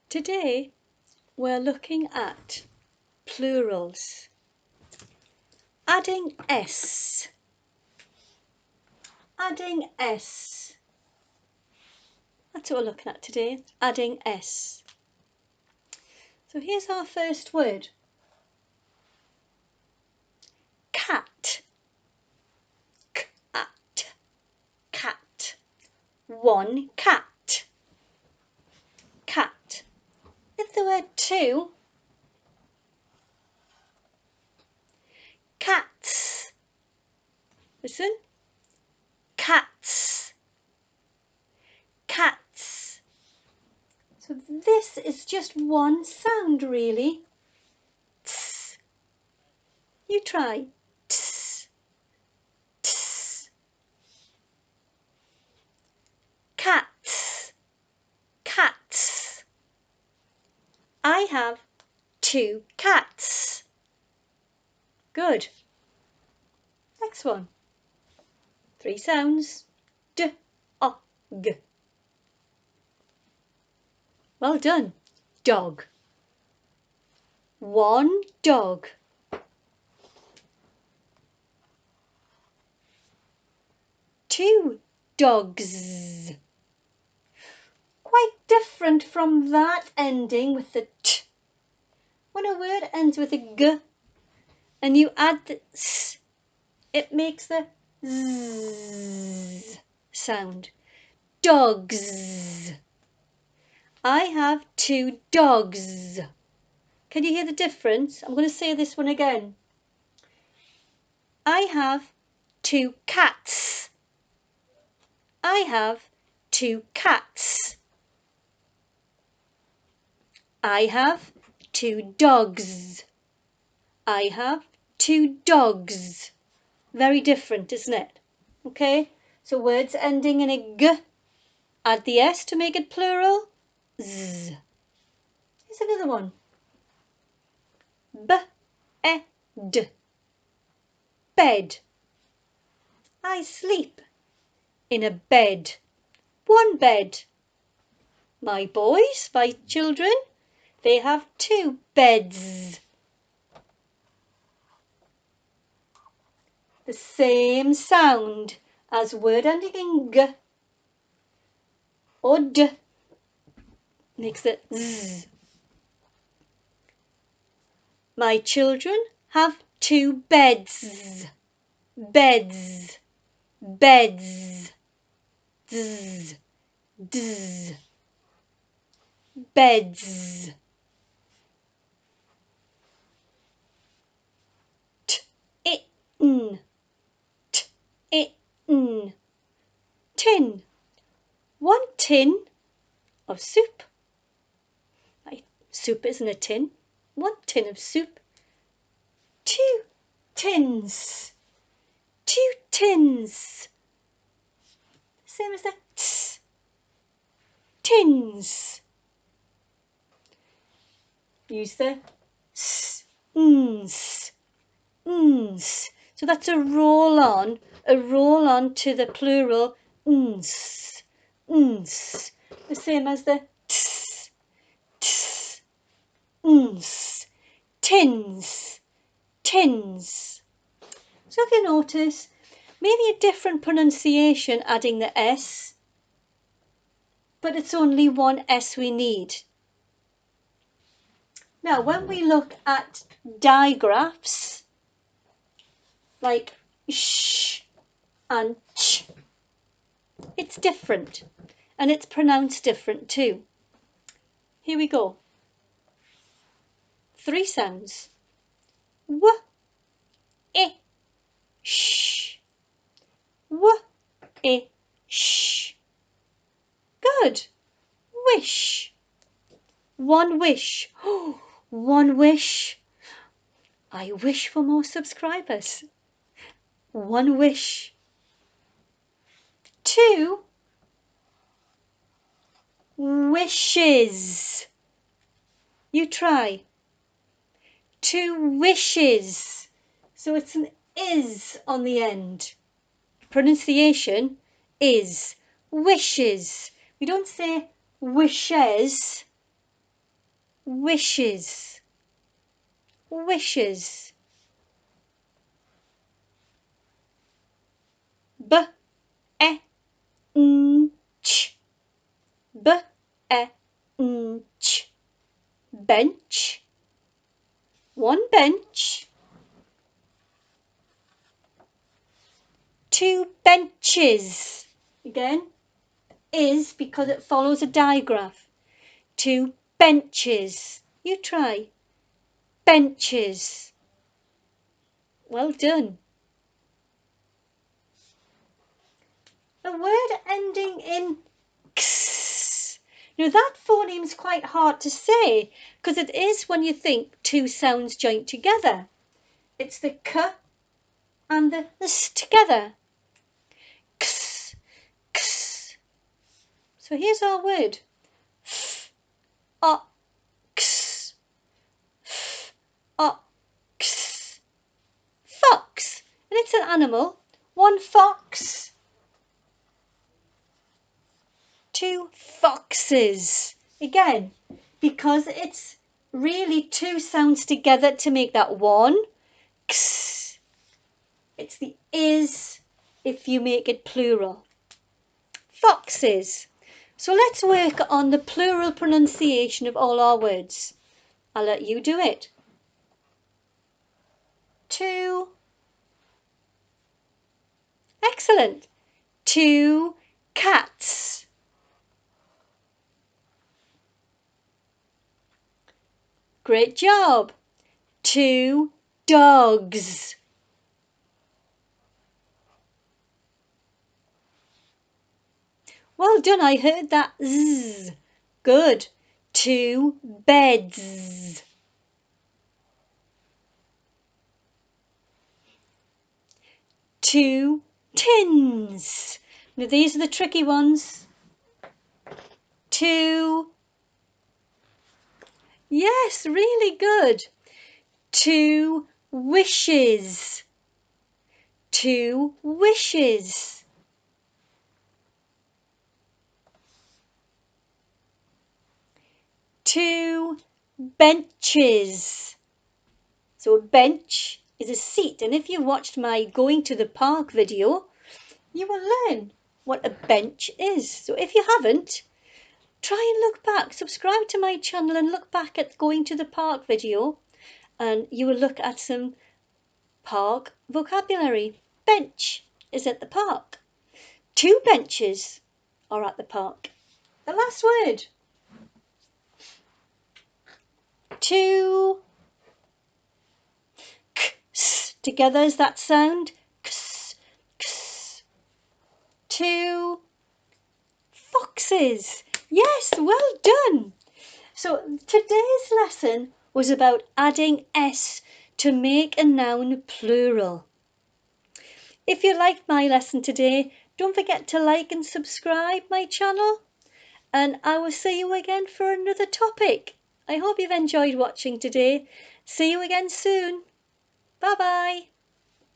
Today we're looking at plurals. Adding S. Adding S. That's what we're looking at today, adding S. So here's our first word. Cat. Cat. Cat. One cat. Cat. If there were two, cats. Listen. Cats. Cats. So this is just one sound really. Tss. You try. Tss. Tss. Cats. Cats. I have two cats. Good. Next one. Three sounds. D, O, G. Well done. Dog. One dog. Two dogs. Quite different from that ending with the T. When a word ends with a G and you add the S, it makes the Z sound. Dogs. I have two dogs. Can you hear the difference? I'm going to say this one again. I have two cats. I have two cats. I have two dogs. I have two dogs. Very different, isn't it? Okay, so words ending in a G, add the S to make it plural. Z. Here's another one. B-E-D. Bed. I sleep in a bed. One bed. My boys, my children, they have two beds. The same sound as word ending in G or D makes it Z. My children have two beds. Beds. Beds. Ds. Ds. Beds. T-in. T-in. Tin. One tin of soup. Soup isn't a tin. One tin of soup. Two tins. Two tins. Same as the ts. Tins. Use the s, ns, ns. So that's a roll on to the plural ns, ns. The same as the ts, ts, ns. Tins, tins. So if you notice, maybe a different pronunciation adding the S, but it's only one S we need. Now, when we look at digraphs, like sh and ch, it's different, and it's pronounced different too. Here we go. Three sounds. W, I, sh. W, I, sh. Good. Wish. One wish. Oh, one wish. I wish for more subscribers. One wish. Two wishes. You try. Two wishes. So it's an is on the end. Pronunciation is. Wishes. We don't say wishes. wishes, wishes. B, e, n, ch. B, e, n, ch. Bench, one bench. Two benches. Again, is because it follows a digraph. Two benches. You try. Benches. Well done. A word ending in x. Now that phoneme is quite hard to say because it is when you think two sounds joined together. It's the k and the s together. X, x. So here's our word. Ox, ox. Fox. And it's an animal. One fox. Two foxes. Again, because it's really two sounds together to make that one. X. It's the is if you make it plural. Foxes. So let's work on the plural pronunciation of all our words. I'll let you do it. Two. Excellent. Two cats. Great job. Two dogs. Well done, I heard that z. Good. Two beds. Two tins. Now these are the tricky ones. Two. Yes, really good. Two wishes. Two wishes. Two benches. So a bench is a seat, and if you watched my going to the park video, you will learn what a bench is. So if you haven't, try and look back, subscribe to my channel and look back at going to the park video, and you will look at some park vocabulary. Bench is at the park. Two benches are at the park. The last word. Two. Ks. Together is that sound. Ks, ks. Two foxes. Yes, well done. So today's lesson was about adding s to make a noun plural. If you liked my lesson today, don't forget to like and subscribe my channel, and I will see you again for another topic. I hope you've enjoyed watching today. See you again soon. Bye bye.